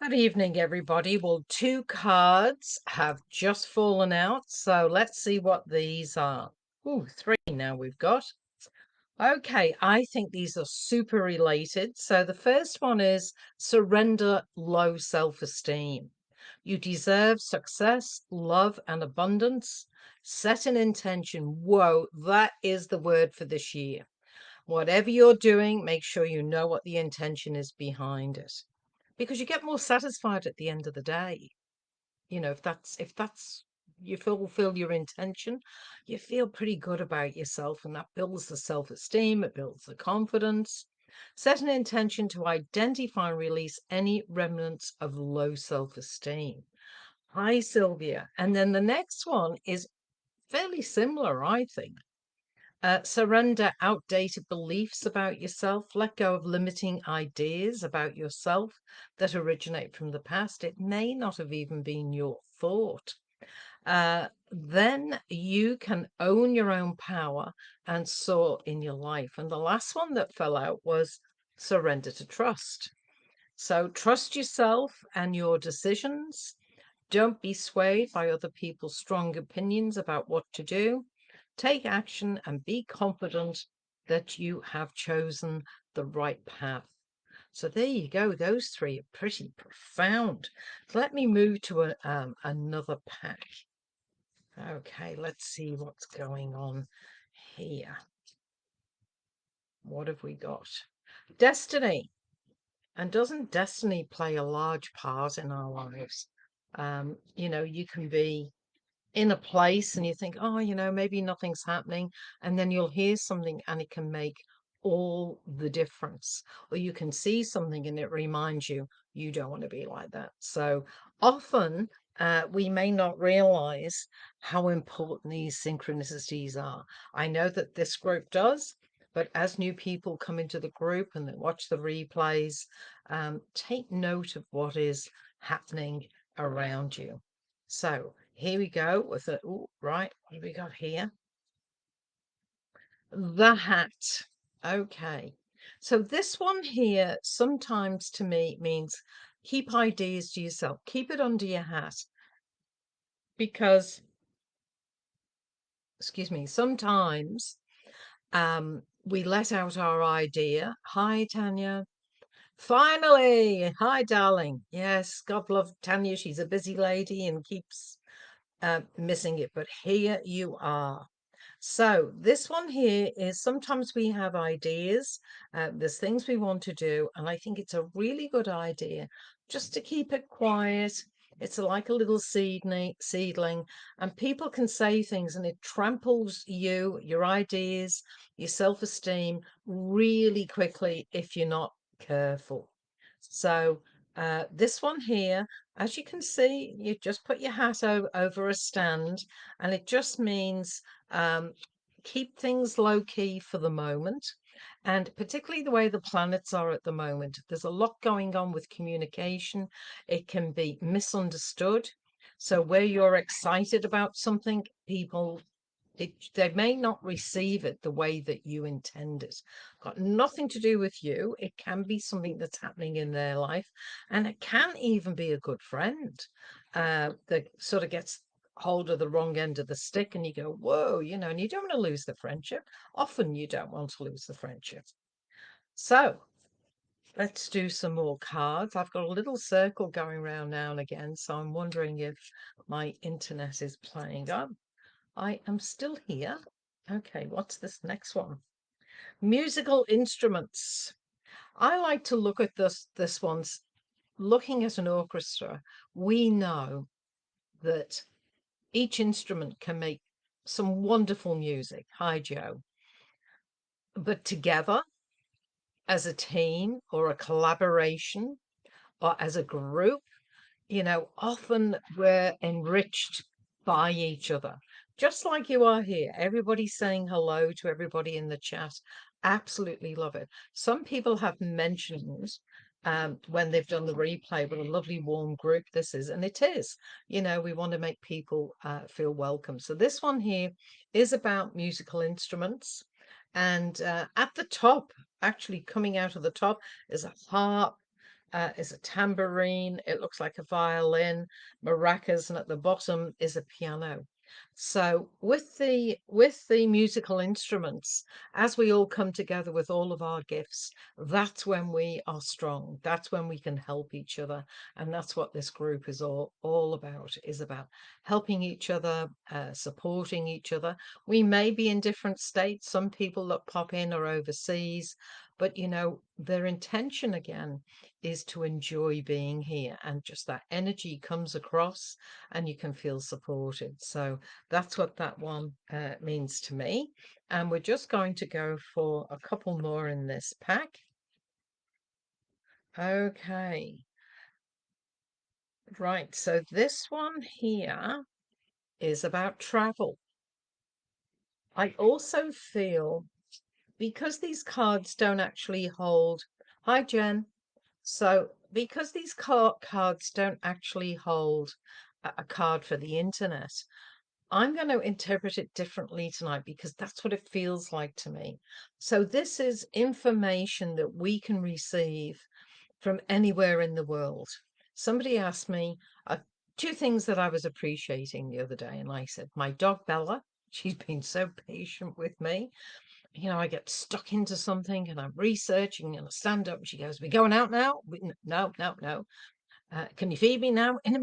Good evening, everybody. Well, two cards have just fallen out, so let's see what these are. Ooh, three now we've got. Okay, I think these are super related. So the first one is surrender low self-esteem. You deserve success, love, and abundance. Set an intention. Whoa, that is the word for this year. Whatever you're doing, make sure you know what the intention is behind it, because you get more satisfied at the end of the day. If that's you fulfill your intention, you feel pretty good about yourself, and that builds the self-esteem, it builds the confidence. Set an intention to identify and release any remnants of low self-esteem. Hi, Sylvia. And then the next one is fairly similar, I think. Surrender outdated beliefs about yourself. Let go of limiting ideas about yourself that originate from the past. It may not have even been your thought. Then you can own your own power and soar in your life. And the last one that fell out was surrender to trust. So trust yourself and your decisions. Don't be swayed by other people's strong opinions about what to do. Take action and be confident that you have chosen the right path. So there you go. Those three are pretty profound. Let me move to another pack. Okay, let's see what's going on here. What have we got? Destiny. And doesn't destiny play a large part in our lives? You can be in a place and you think, oh, maybe nothing's happening. And then you'll hear something and it can make all the difference. Or you can see something and it reminds you, you don't want to be like that. So often we may not realize how important these synchronicities are. I know that this group does. But as new people come into the group and they watch the replays, take note of what is happening around you. So here we go with it. Right, what have we got here? The hat. Okay. So this one here sometimes to me means keep ideas to yourself. Keep it under your hat, because, excuse me, sometimes we let out our idea. Hi, Tanya. Finally. Hi, darling. Yes, God love Tanya. She's a busy lady and keeps missing it, but here you are. So this one here is sometimes we have ideas, there's things we want to do, and I think it's a really good idea just to keep it quiet. It's like a little seedling, and people can say things and it tramples you, your ideas, your self-esteem really quickly if you're not careful. So this one here, as you can see, you just put your hat over a stand, and it just means keep things low key for the moment. And particularly the way the planets are at the moment, there's a lot going on with communication. It can be misunderstood. So where you're excited about something, they may not receive it the way that you intend it. Got nothing to do with you. It can be something that's happening in their life, and it can even be a good friend that sort of gets hold of the wrong end of the stick, and you go, whoa, and you don't want to lose the friendship. Often you don't want to lose the friendship. So let's do some more cards. I've got a little circle going around now and again, so I'm wondering if my internet is playing up. I am still here. Okay, what's this next one? Musical instruments. I like to look at this one's looking at an orchestra. We know that each instrument can make some wonderful music. Hi, Joe. But together, as a team or a collaboration or as a group, often we're enriched by each other, just like you are here. Everybody's saying hello to everybody in the chat. Absolutely love it. Some people have mentioned when they've done the replay what a lovely warm group this is, and it is. We want to make people feel welcome. So this one here is about musical instruments, and at the top, actually coming out of the top, is a harp. is a tambourine. It looks like a violin, maracas, and at the bottom is a piano. So with the musical instruments, as we all come together with all of our gifts, that's when we are strong. That's when we can help each other, and that's what this group is all about. Is about helping each other, supporting each other. We may be in different states. Some people that pop in are overseas, but their intention again is to enjoy being here, and just that energy comes across and you can feel supported. So that's what that one means to me. And we're just going to go for a couple more in this pack. Okay. Right. So this one here is about travel. I also feel, because these cards don't actually hold. Hi, Jen. So, because these cards don't actually hold a card for the internet, I'm going to interpret it differently tonight because that's what it feels like to me. So, this is information that we can receive from anywhere in the world. Somebody asked me two things that I was appreciating the other day, and I said, my dog Bella, she's been so patient with me. I get stuck into something and I'm researching and I stand up and she goes, we going out now? No, no, no. Can you feed me now? In a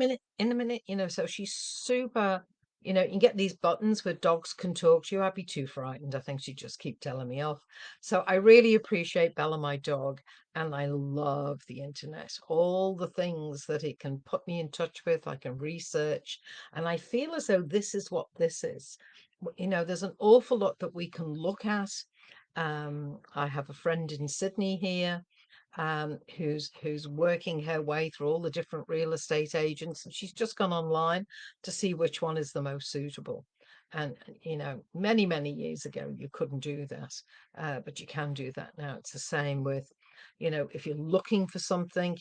minute. So she's super, you can get these buttons where dogs can talk to you. I'd be too frightened. I think she'd just keep telling me off. So I really appreciate Bella, my dog, and I love the internet. All the things that it can put me in touch with, I can research. And I feel as though this is what this is. There's an awful lot that we can look at. I have a friend in Sydney here, who's working her way through all the different real estate agents, and she's just gone online to see which one is the most suitable. And many, many years ago you couldn't do that, but you can do that now. It's the same with, if you're looking for something,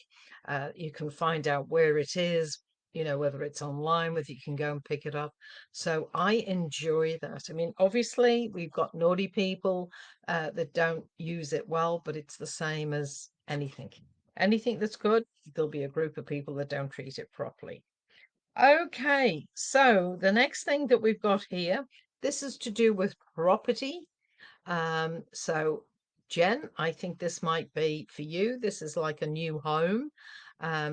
you can find out where it is, whether it's online, whether you can go and pick it up. So I enjoy that. I mean, obviously we've got naughty people that don't use it well, but it's the same as anything that's good. There'll be a group of people that don't treat it properly. Okay, so the next thing that we've got here, this is to do with property. So Jen, I think this might be for you. This is like a new home.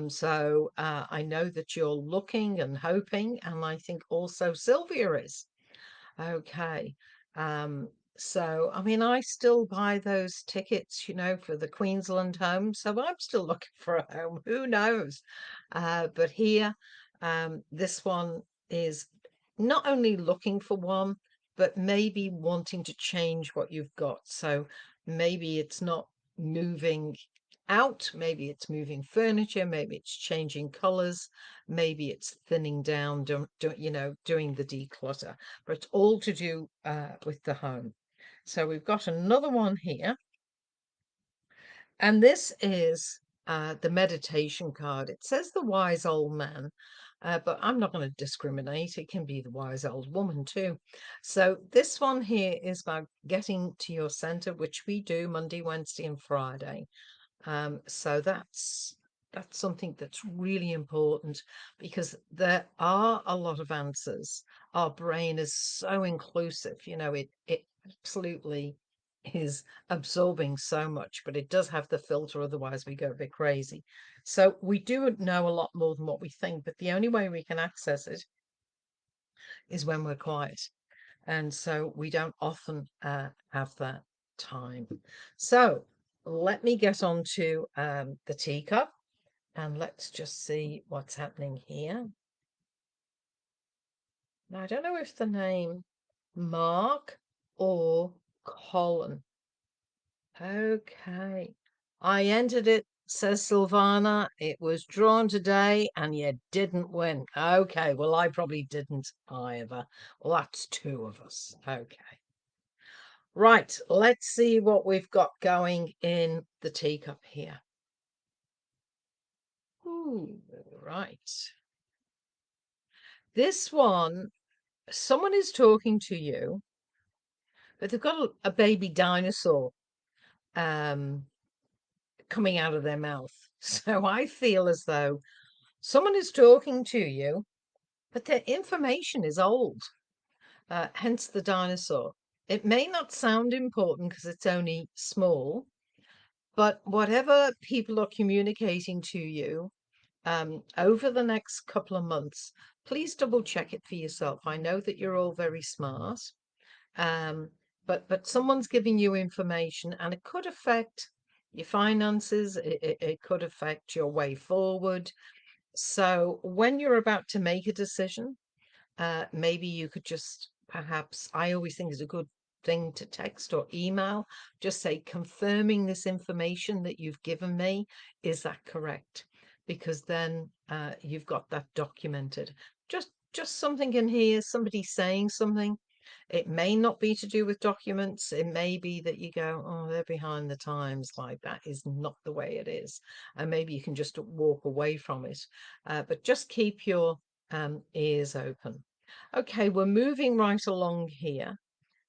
So I know that you're looking and hoping, and I think also Sylvia is. Okay. So I mean, I still buy those tickets, for the Queensland home. So I'm still looking for a home. Who knows? But here, this one is not only looking for one, but maybe wanting to change what you've got. So maybe it's not moving out, maybe it's moving furniture, maybe it's changing colors, maybe it's thinning down, doing the declutter, but it's all to do with the home. So we've got another one here, and this is the meditation card. It says the wise old man, but I'm not going to discriminate. It can be the wise old woman too. So this one here is about getting to your center, which we do Monday, Wednesday, and Friday. So that's something that's really important, because there are a lot of answers. Our brain is so inclusive, it absolutely is absorbing so much, but it does have the filter, otherwise we go a bit crazy. So we do know a lot more than what we think, but the only way we can access it is when we're quiet. And so we don't often have that time. So let me get on to the teacup, and let's just see what's happening here. Now, I don't know if the name Mark or Colin. Okay. I entered it, says Silvana. It was drawn today and you didn't win. Okay, well, I probably didn't either. Well, that's two of us. Okay. Right, let's see what we've got going in the teacup here. Ooh, right. This one, someone is talking to you, but they've got a baby dinosaur coming out of their mouth. So I feel as though someone is talking to you, but their information is old, hence the dinosaur. It may not sound important because it's only small, but whatever people are communicating to you over the next couple of months, please double check it for yourself. I know that you're all very smart, um, but someone's giving you information, and it could affect your finances. It could affect your way forward. So when you're about to make a decision, maybe you could just perhaps, I always think is a good thing to text or email, just say, confirming this information that you've given me, is that correct? Because then you've got that documented. Just something in here, somebody saying something. It may not be to do with documents. It may be that you go, oh, they're behind the times. Like, that is not the way it is. And maybe you can just walk away from it. But just keep your ears open. Okay, we're moving right along here.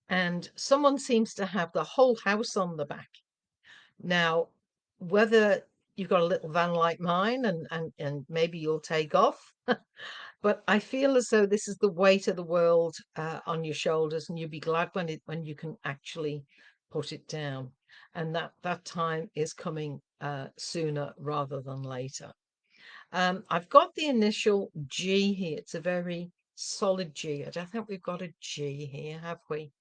And someone seems to have the whole house on the back. Now, whether you've got a little van like mine and maybe you'll take off, but I feel as though this is the weight of the world on your shoulders, and you'll be glad when you can actually put it down. And that time is coming sooner rather than later. I've got the initial G here. It's a very solid G. I don't think we've got a G here, have we?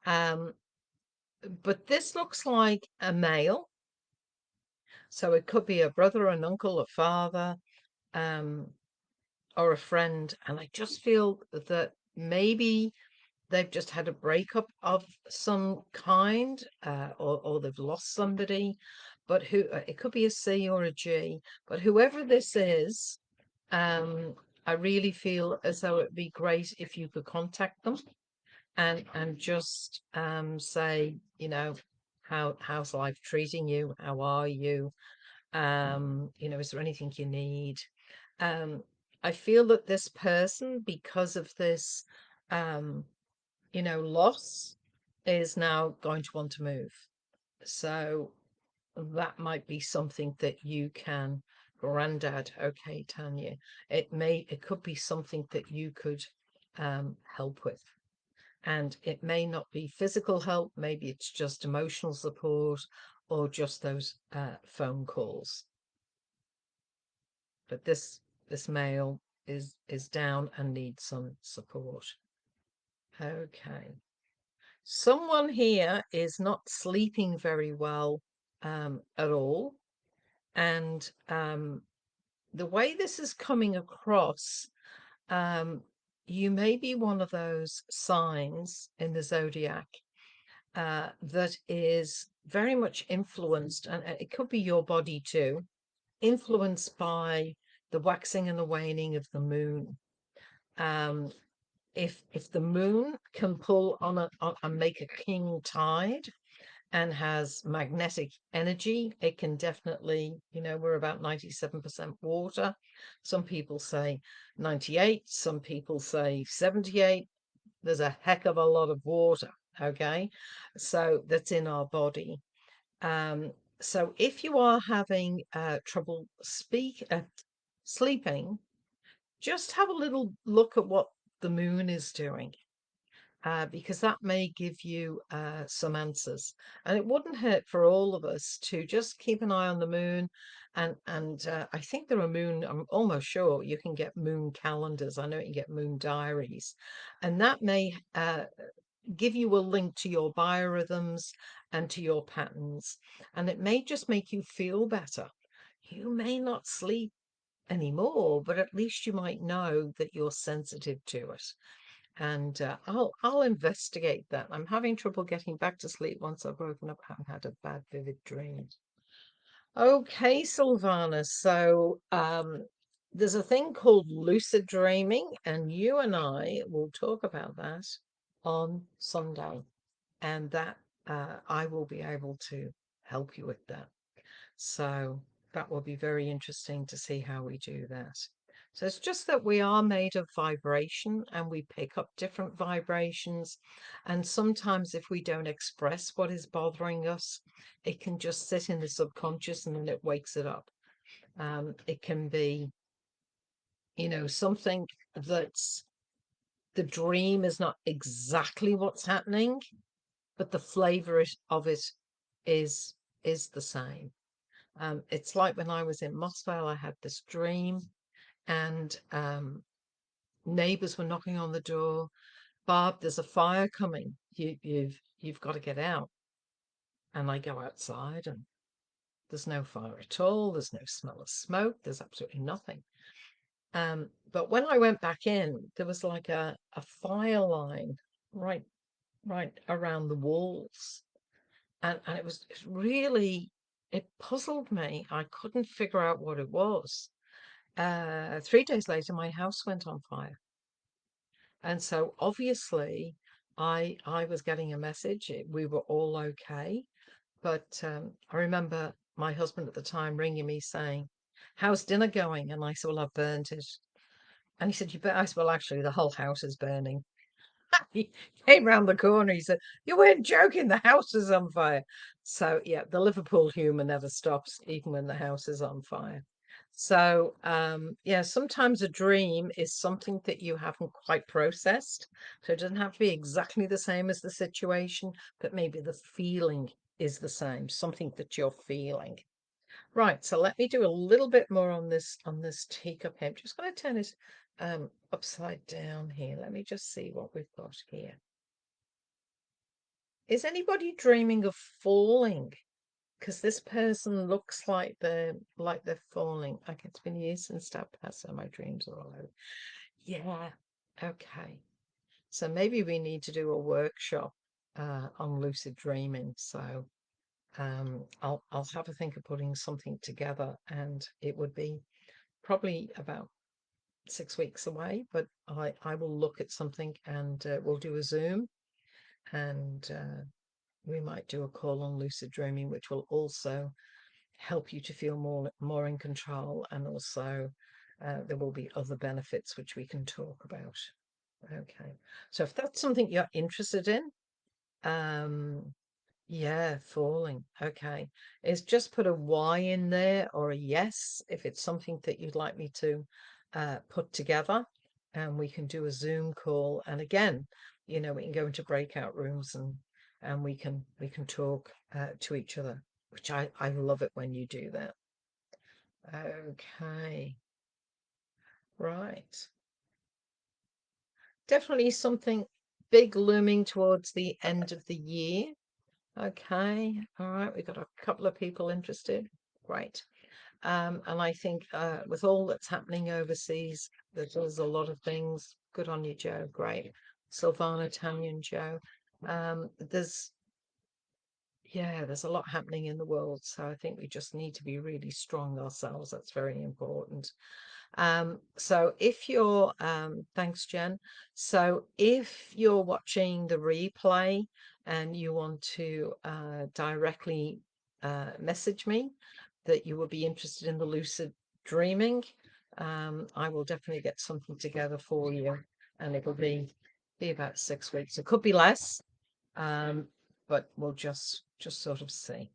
But this looks like a male. So it could be a brother, an uncle, a father, or a friend. And I just feel that maybe they've just had a breakup of some kind, or they've lost somebody. But who it could be a C or a G. But whoever this is, I really feel as though it'd be great if you could contact them and just say, how's life treating you? How are you? Is there anything you need? Um, I feel that this person, because of this, loss, is now going to want to move. So that might be something that you can, Grandad. Okay, Tanya, it could be something that you could help with. And it may not be physical help, maybe it's just emotional support or just those phone calls. But this male is down and needs some support. Okay. Someone here is not sleeping very well at all. And the way this is coming across, you may be one of those signs in the zodiac that is very much influenced, and it could be your body too, influenced by the waxing and the waning of the moon. If the moon can pull on and make a king tide and has magnetic energy, it can definitely, we're about 97% water. Some people say 98, some people say 78. There's a heck of a lot of water, okay? So that's in our body. So if you are having trouble sleeping, just have a little look at what the moon is doing. Because that may give you some answers. And it wouldn't hurt for all of us to just keep an eye on the moon. And I think there are I'm almost sure you can get moon calendars. I know you can get moon diaries. And that may give you a link to your biorhythms and to your patterns. And it may just make you feel better. You may not sleep anymore, but at least you might know that you're sensitive to it. And I'll investigate that. I'm having trouble getting back to sleep once I've woken up and had a bad vivid dream. Okay, Sylvana. So there's a thing called lucid dreaming, and you and I will talk about that on Sunday, and that I will be able to help you with that. So that will be very interesting to see how we do that. So it's just that we are made of vibration and we pick up different vibrations. And sometimes if we don't express what is bothering us, it can just sit in the subconscious and then it wakes it up. It can be, something that's the dream is not exactly what's happening, but the flavor of it is the same. It's like when I was in Moscow, I had this dream, and neighbors were knocking on the door. Barb, there's a fire coming. You've got to get out. And I go outside, and there's no fire at all. There's no smell of smoke. There's absolutely nothing. But when I went back in, there was like a fire line right around the walls. And it really, it puzzled me. I couldn't figure out what it was. 3 days later, my house went on fire. And so obviously I was getting a message. We were all okay. But I remember my husband at the time ringing me saying, "How's dinner going?" And I said, "Well, I've burnt it." And he said, "You bet." I said, "Well, actually, the whole house is burning." He came round the corner. He said, "You weren't joking. The house is on fire." So yeah, the Liverpool humour never stops, even when the house is on fire. So yeah, sometimes a dream is something that you haven't quite processed. So it doesn't have to be exactly the same as the situation, but maybe the feeling is the same, something that you're feeling. Right, so let me do a little bit more on this teacup here. I'm just going to turn it upside down here. Let me just see what we've got here. Is anybody dreaming of falling? Because this person looks like they're falling. Like it's been years since that passed, so my dreams are all over. Yeah. Okay. So maybe we need to do a workshop on lucid dreaming. So I'll have a think of putting something together, and it would be probably about 6 weeks away. But I will look at something, and we'll do a Zoom, and we might do a call on lucid dreaming, which will also help you to feel more in control, and also there will be other benefits which we can talk about. Okay, so if that's something you're interested in, um, yeah, falling. Okay. Is just put a Y in there or a yes if it's something that you'd like me to put together, and we can do a Zoom call. And again, we can go into breakout rooms, and we can talk to each other, which I love it when you do that. Okay. Right. Definitely something big looming towards the end of the year. Okay, all right, we've got a couple of people interested. Great. And I think with all that's happening overseas, there's a lot of things. Good on you, Joe. Great. Silvana, Tanya, and Joe. There's there's a lot happening in the world, so I think we just need to be really strong ourselves. That's very important. So if you're, thanks, Jen. So if you're watching the replay and you want to directly message me that you would be interested in the lucid dreaming, I will definitely get something together for you, and it'll be about 6 weeks. It could be less, but we'll just sort of see.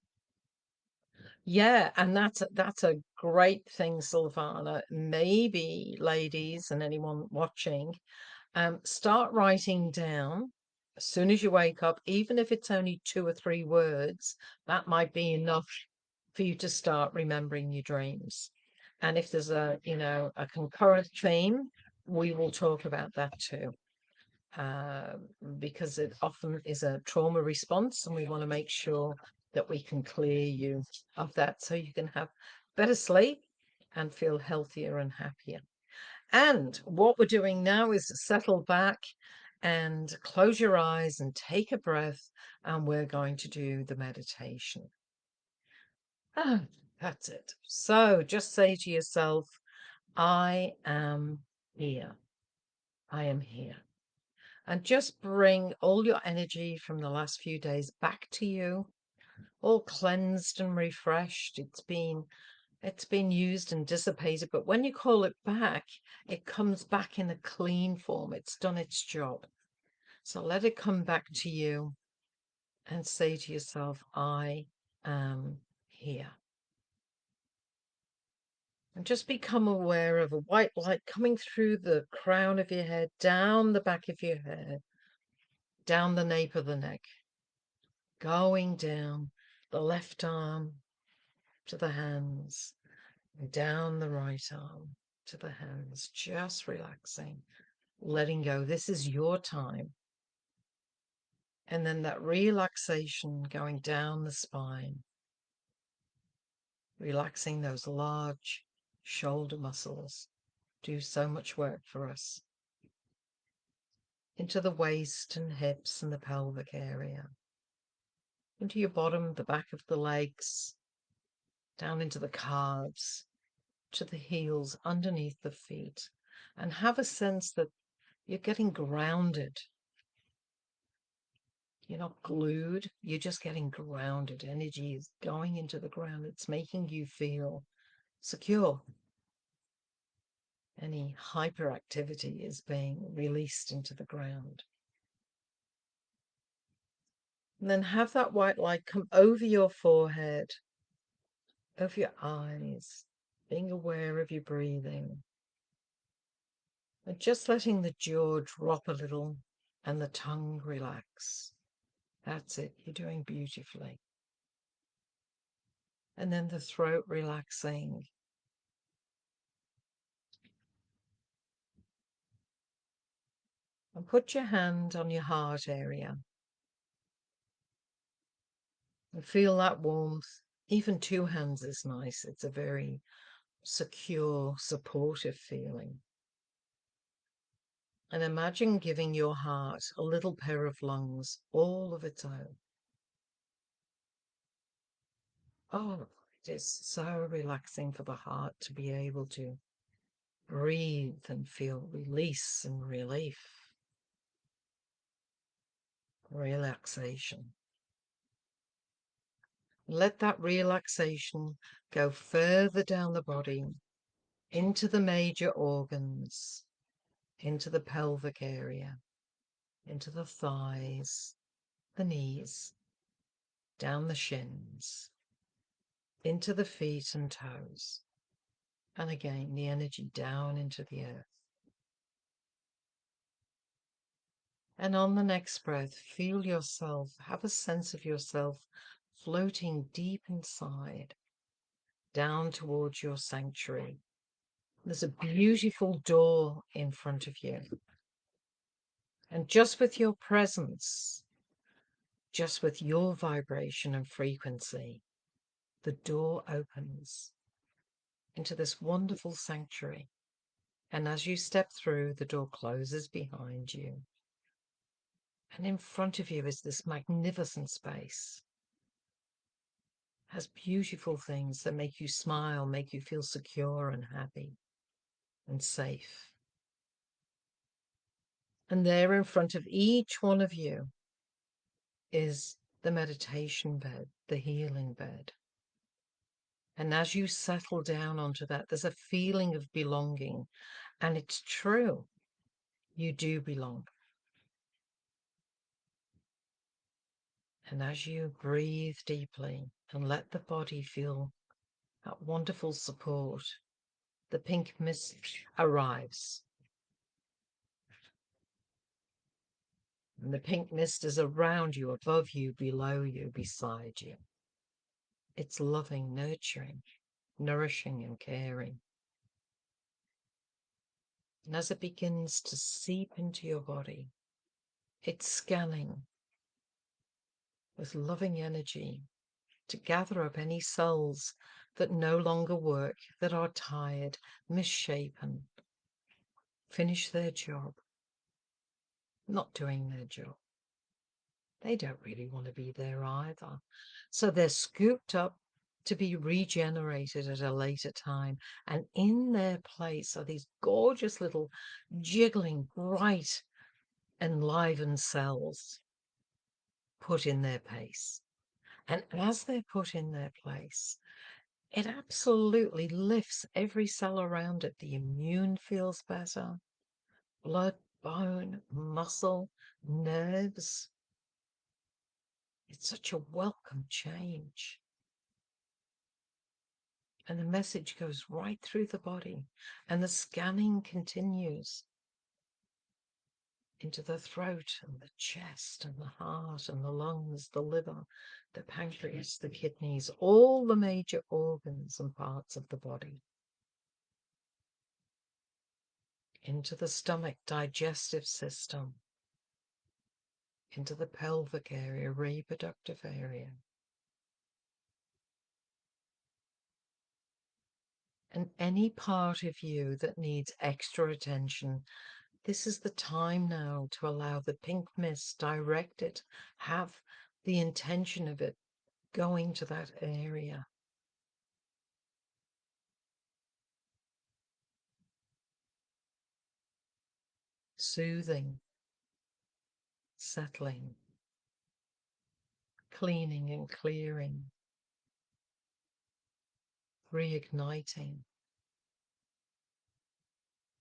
Yeah, and that's a great thing, Silvana. Maybe, ladies and anyone watching, start writing down as soon as you wake up, even if it's only 2 or 3 words, that might be enough for you to start remembering your dreams. And if there's a concurrent theme, we will talk about that too. Because it often is a trauma response, and we want to make sure that we can clear you of that so you can have better sleep and feel healthier and happier. And what we're doing now is settle back and close your eyes and take a breath, and we're going to do the meditation. Ah, that's it. So just say to yourself, I am here. I am here. And just bring all your energy from the last few days back to you, all cleansed and refreshed. It's been used and dissipated, but when you call it back, it comes back in a clean form. It's done its job. So let it come back to you and say to yourself, I am here. And just become aware of a white light coming through the crown of your head, down the back of your head, down the nape of the neck, going down the left arm to the hands, and down the right arm to the hands, just relaxing, letting go. This is your time. And then that relaxation going down the spine, relaxing those large shoulder muscles, do so much work for us. Into the waist and hips and the pelvic area, into your bottom, the back of the legs, down into the calves, to the heels, underneath the feet, and have a sense that you're getting grounded. You're not glued, you're just getting grounded. Energy is going into the ground. It's making you feel secure. Any hyperactivity is being released into the ground. And then have that white light come over your forehead, over your eyes, being aware of your breathing. And just letting the jaw drop a little and the tongue relax. That's it. You're doing beautifully. And then the throat relaxing. And put your hand on your heart area. And feel that warmth. Even two hands is nice. It's a very secure, supportive feeling. And imagine giving your heart a little pair of lungs, all of its own. Oh, it is so relaxing for the heart to be able to breathe and feel release and relief. Relaxation. Let that relaxation go further down the body, into the major organs, into the pelvic area, into the thighs, the knees, down the shins, into the feet and toes. And again, the energy down into the earth. And on the next breath, feel yourself, have a sense of yourself floating deep inside, down towards your sanctuary. There's a beautiful door in front of you. And just with your presence, just with your vibration and frequency, the door opens into this wonderful sanctuary. And as you step through, the door closes behind you. And in front of you is this magnificent space. It has beautiful things that make you smile, make you feel secure and happy and safe. And there in front of each one of you is the meditation bed, the healing bed. And as you settle down onto that, there's a feeling of belonging. And it's true, you do belong. And as you breathe deeply and let the body feel that wonderful support, the pink mist arrives. And the pink mist is around you, above you, below you, beside you. It's loving, nurturing, nourishing and caring. And as it begins to seep into your body, it's scanning with loving energy to gather up any cells that no longer work, that are tired, misshapen, finish their job, not doing their job. They don't really want to be there either. So they're scooped up to be regenerated at a later time. And in their place are these gorgeous little jiggling, bright, enlivened cells put in their place. And as they're put in their place, it absolutely lifts every cell around it. The immune feels better. Blood, bone, muscle, nerves. It's such a welcome change. And the message goes right through the body, and the scanning continues into the throat and the chest and the heart and the lungs, the liver, the pancreas, the kidneys, all the major organs and parts of the body, into the stomach, digestive system, into the pelvic area, reproductive area. And any part of you that needs extra attention, this is the time now to allow the pink mist, direct it, have the intention of it going to that area. Soothing, settling, cleaning and clearing, reigniting,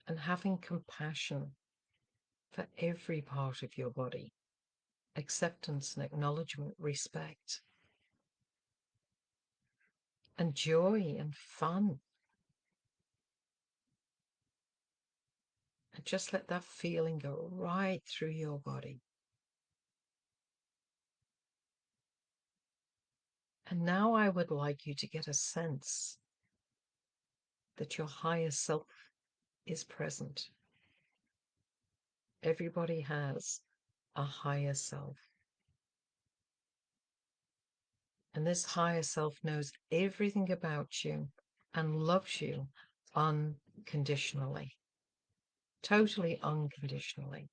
and having compassion for every part of your body, acceptance and acknowledgement, respect, and joy and fun. And just let that feeling go right through your body. And now I would like you to get a sense that your higher self is present. Everybody has a higher self. And this higher self knows everything about you and loves you unconditionally, totally unconditionally.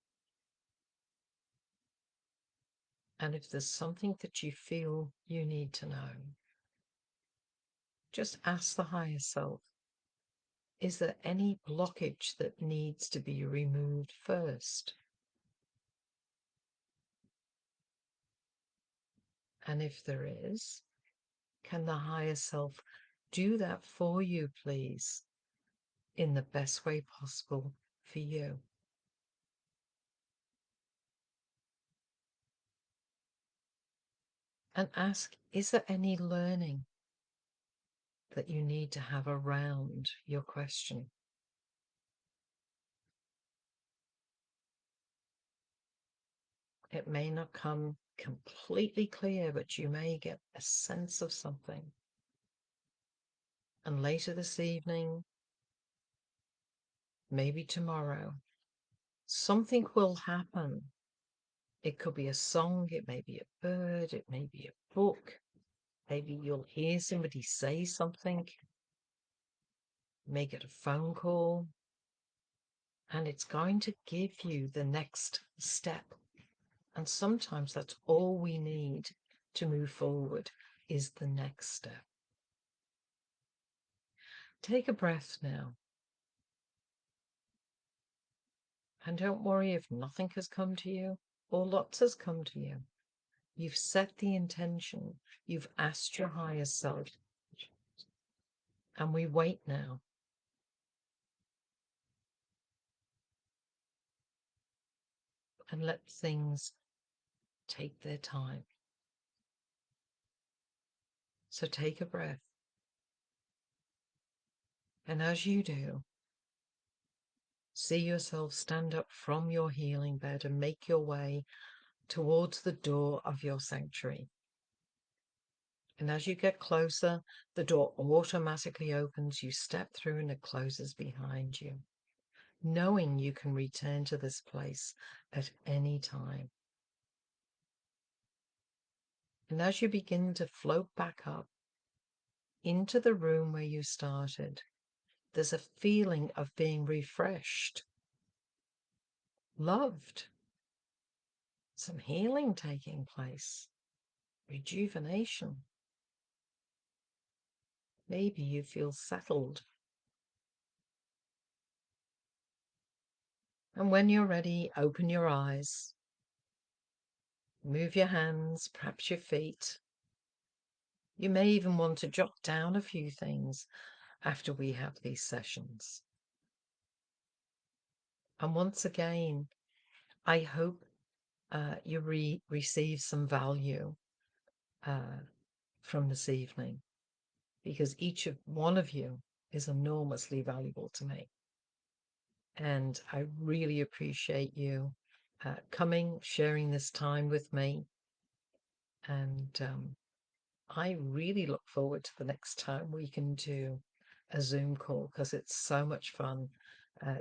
And if there's something that you feel you need to know, just ask the higher self, is there any blockage that needs to be removed first? And if there is, can the higher self do that for you, please, in the best way possible for you? And ask, is there any learning that you need to have around your question? It may not come completely clear, but you may get a sense of something. And later this evening, maybe tomorrow, something will happen. It could be a song, it may be a bird, it may be a book. Maybe you'll hear somebody say something, you may get a phone call, and it's going to give you the next step. And sometimes that's all we need to move forward, is the next step. Take a breath now. And don't worry if nothing has come to you or lots has come to you. You've set the intention. You've asked your higher self. And we wait now. And let things take their time. So take a breath. And as you do, see yourself stand up from your healing bed and make your way towards the door of your sanctuary. And as you get closer, the door automatically opens, you step through and it closes behind you, knowing you can return to this place at any time. And as you begin to float back up into the room where you started, there's a feeling of being refreshed, loved, some healing taking place, rejuvenation. Maybe you feel settled. And when you're ready, open your eyes, move your hands, perhaps your feet. You may even want to jot down a few things after we have these sessions. And once again, I hope you receive some value from this evening. because each of one of you is enormously valuable to me. And I really appreciate you coming, sharing this time with me. And I really look forward to the next time we can do a Zoom call, because it's so much fun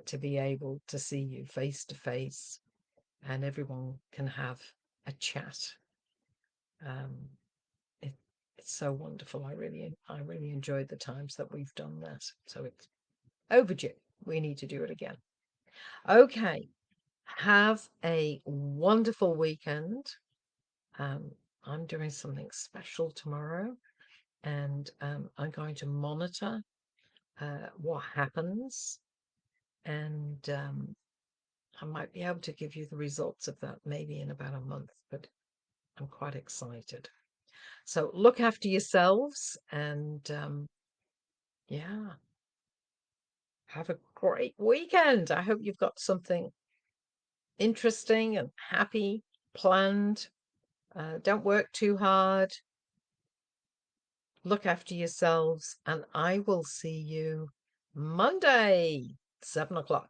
to be able to see you face to face, and everyone can have a chat. Um, it, it's so wonderful. I really enjoyed the times that we've done that. So it's overdue. We need to do it again. Okay. Have a wonderful weekend. Um, I'm doing something special tomorrow, and I'm going to monitor what happens, and I might be able to give you the results of that maybe in about a month, but I'm quite excited. So look after yourselves, and yeah, have a great weekend. I hope you've got something interesting and happy planned. Don't work too hard. Look after yourselves, and I will see you Monday, 7 o'clock.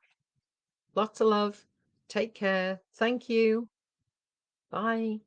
Lots of love. Take care. Thank you. Bye.